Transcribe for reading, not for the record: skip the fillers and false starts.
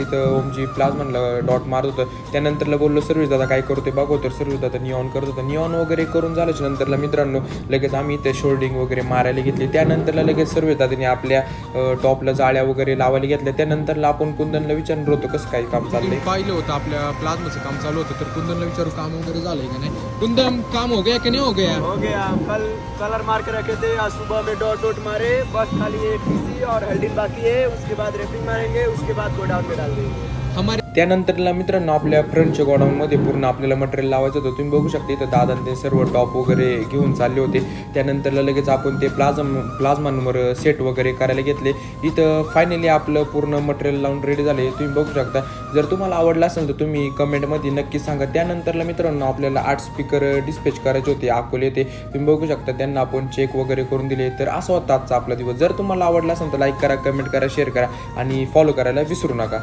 इथं ओमजी प्लाझ्माला डॉट मारत होतं. त्यानंतरला बोललो सर्व्हिस दादा काय करतो बघू, तर सर्व्हिस दादा निऑन करत होता. निऑन वगैरे करून झाल्याच्या नंतरला मित्रांनो लगेच आम्ही इथे शोल्डिंग वगैरे मारायला घेतली. त्यानंतरला लगेच सर्व्हिस दादाने आपल्या टॉपला जाळ्या वगैरे लावायला घेतल्या. त्यानंतरला आपण कुंदनला विचारलं होतं कसं काय काम चाललंय. पाहिलं होतं आपल्या प्लाझ्माचं काम चालू होतं, तर कुंदनला विचारू काम वगैरे झालंय का नाही. कुंदन काम हो गया की नहीं हो गया? हो गया, कल कलर मार के रखे थे, आज सुबह में डॉट मारे, बस खाली एक पीसी और हेल्डिंग बाकी है, उसके बाद रेपिंग मारेंगे, उसके बाद गोडाउन में डाल देंगे. हमारे त्यानंतरला मित्रांनो आपल्या फ्रंटच्या गोडाऊनमध्ये पूर्ण आपल्याला मटेरियल लावायचं होतं. तुम्ही बघू शकता इथं दादा ते सर्व टॉप वगैरे घेऊन चालले होते. त्यानंतरला लगेच आपण ते प्लाझ्मांवर सेट वगैरे करायला घेतले. इथं फायनली आपलं पूर्ण मटेरियल लावून रेडी झाले. तुम्ही बघू शकता. जर तुम्हाला आवडलं असेल तर तुम्ही कमेंटमध्ये नक्की सांगा. त्यानंतरला मित्रांनो आपल्याला 8 स्पीकर डिस्पॅच करायचे होते अकोले ते. तुम्ही बघू शकता त्यांना आपण चेक वगैरे करून दिले. तर असं होता आजचा आपला दिवस. जर तुम्हाला आवडला असेल तर लाईक करा, कमेंट करा, शेअर करा आणि फॉलो करायला विसरू नका.